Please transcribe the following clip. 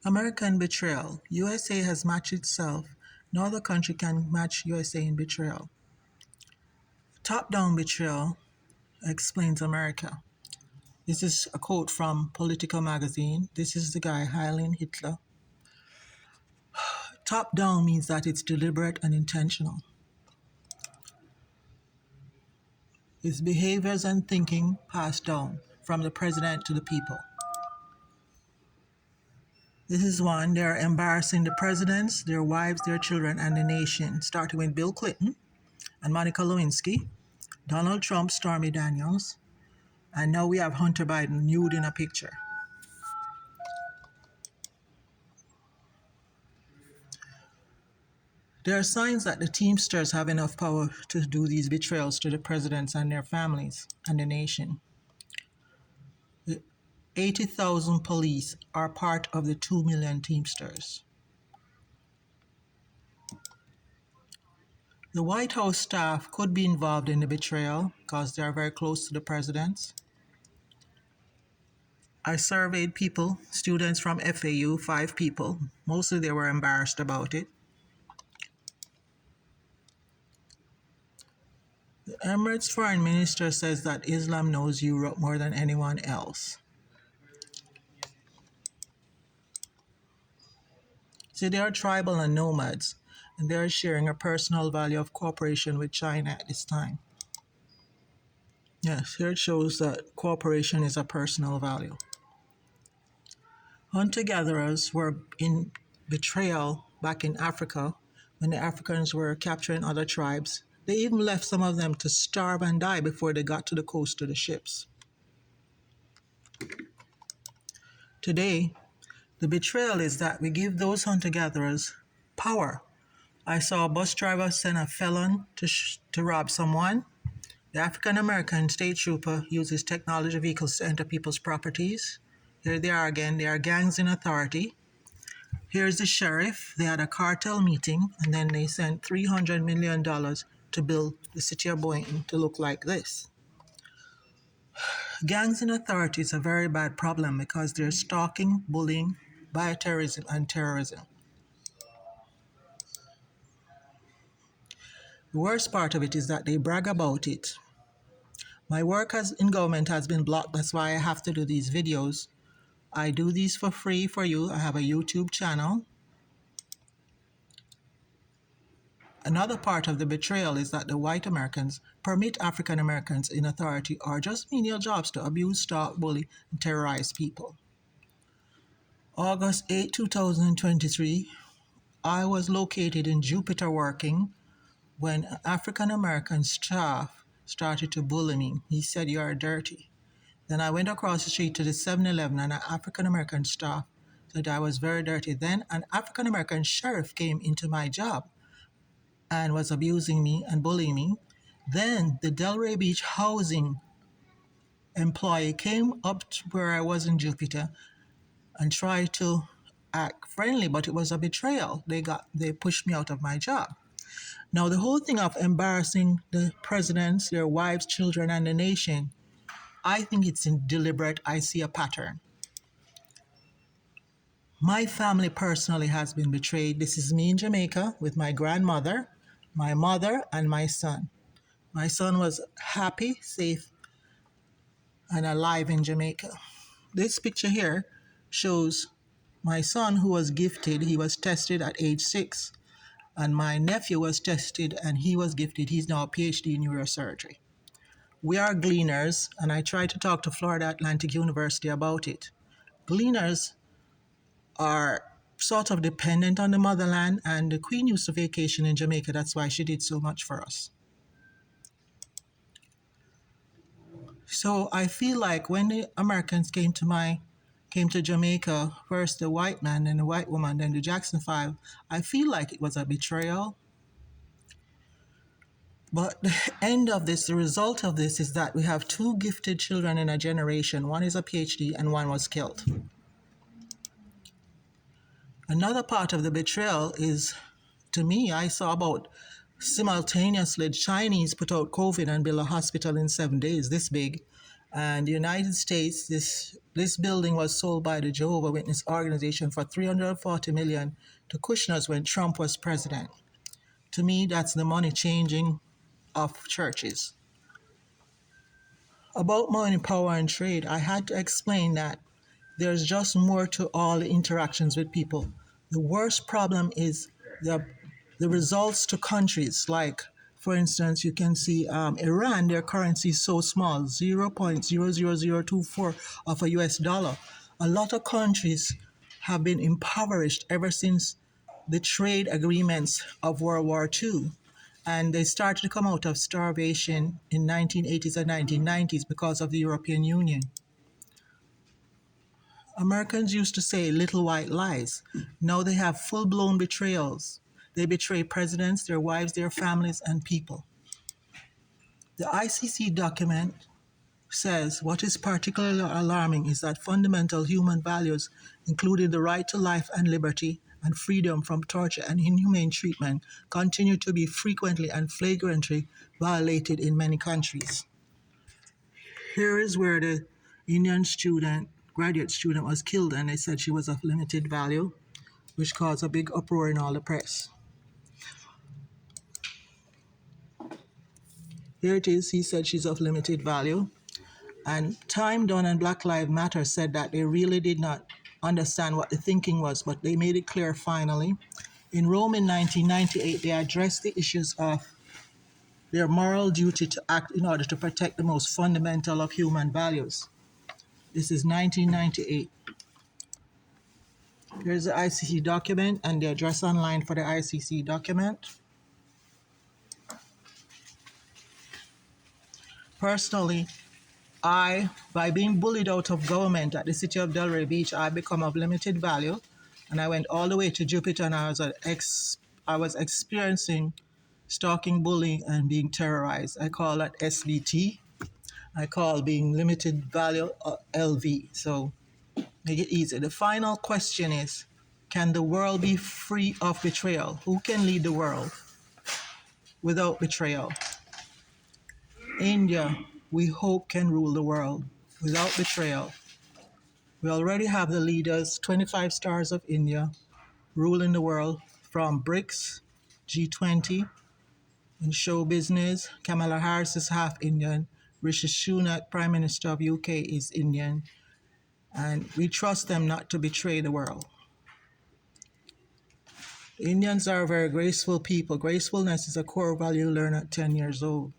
American betrayal. USA has matched itself. No other country can match USA in betrayal. Top-down betrayal explains America. This is a quote from Political magazine. This is the guy hailing Hitler. Top-down means that it's deliberate and intentional. It's behaviors and thinking passed down from the president to the people. This is one. They're embarrassing the presidents, their wives, their children, and the nation, starting with Bill Clinton and Monica Lewinsky, Donald Trump, Stormy Daniels, and now we have Hunter Biden nude in a picture. There are signs that the Teamsters have enough power to do these betrayals to the presidents and their families and the nation. 80,000 police are part of the 2 million Teamsters. The White House staff could be involved in the betrayal because they are very close to the presidents. I surveyed people, students from FAU, 5 people. Mostly they were embarrassed about it. The Emirates foreign minister says that Islam knows Europe more than anyone else. See, they are tribal and nomads, and they are sharing a personal value of cooperation with China at this time. Yes, here it shows that cooperation is a personal value. Hunter-gatherers were in betrayal back in Africa when the Africans were capturing other tribes. They even left some of them to starve and die before they got to the coast to the ships. Today, the betrayal is that we give those hunter-gatherers power. I saw a bus driver send a felon to rob someone. The African-American state trooper uses technology vehicles to enter people's properties. Here they are again. They are gangs in authority. Here's the sheriff. They had a cartel meeting, and then they sent $300 million to build the city of Boynton to look like this. Gangs in authority is a very bad problem because they're stalking, bullying, bioterrorism, and terrorism. The worst part of it is that they brag about it. My work in government has been blocked. That's why I have to do these videos. I do these for free for you. I have a YouTube channel. Another part of the betrayal is that the white Americans permit African Americans in authority or just menial jobs to abuse, stalk, bully, and terrorize people. August 8, 2023, I was located in Jupiter working when African American staff started to bully me. He said, "You are dirty." Then I went across the street to the 7-Eleven and an African American staff said I was very dirty. Then an African American sheriff came into my job and was abusing me and bullying me. Then the Delray Beach housing employee came up to where I was in Jupiter and tried to act friendly, but it was a betrayal. They pushed me out of my job. Now, the whole thing of embarrassing the presidents, their wives, children, and the nation, I think it's deliberate. I see a pattern. My family personally has been betrayed. This is me in Jamaica with my grandmother, my mother, and my son. My son was happy, safe, and alive in Jamaica. This picture here shows my son who was gifted. He was tested at age 6. And my nephew was tested and he was gifted. He's now a PhD in neurosurgery. We are gleaners, and I tried to talk to Florida Atlantic University about it. Gleaners are sort of dependent on the motherland, and the Queen used to vacation in Jamaica. That's why she did so much for us. So I feel like when the Americans came to Jamaica, first the white man, then the white woman, then the Jackson 5, I feel like it was a betrayal. But the end of this, the result of this is that we have 2 gifted children in a generation. One is a PhD and one was killed. Another part of the betrayal is, to me, I saw about simultaneously Chinese put out COVID and built a hospital in 7 days, this big. And the United States, this building was sold by the Jehovah Witness organization for 340 million to Kushner's when Trump was president. To me, that's the money changing of churches. About money, power, and trade, I had to explain that there's just more to all the interactions with people. The worst problem is the, the results to countries. Like, for instance, you can see Iran, their currency is so small, 0.00024 of a US dollar. A lot of countries have been impoverished ever since the trade agreements of World War II. And they started to come out of starvation in 1980s and 1990s because of the European Union. Americans used to say little white lies. Now they have full-blown betrayals. They betray presidents, their wives, their families, and people. The ICC document says what is particularly alarming is that fundamental human values, including the right to life and liberty and freedom from torture and inhumane treatment, continue to be frequently and flagrantly violated in many countries. Here is where the Indian student, graduate student, was killed, and they said she was of limited value, which caused a big uproar in all the press. Here it is. He said she's of limited value. And Time Done and Black Lives Matter said that they really did not understand what the thinking was, but they made it clear finally. In Rome in 1998, they addressed the issues of their moral duty to act in order to protect the most fundamental of human values. This is 1998. Here's the ICC document and the address online for the ICC document. Personally, by being bullied out of government at the City of Delray Beach, I become of limited value, and I went all the way to Jupiter, and I was experiencing stalking, bullying, and being terrorized. I call that SVT. I call being limited value LV. So make it easy. The final question is, can the world be free of betrayal? Who can lead the world without betrayal? India, we hope, can rule the world without betrayal. We already have the leaders, 25 stars of India, ruling the world from BRICS, G20, in show business. Kamala Harris is half Indian. Rishi Sunak, Prime Minister of UK, is Indian. And we trust them not to betray the world. Indians are a very graceful people. Gracefulness is a core value learned at 10 years old.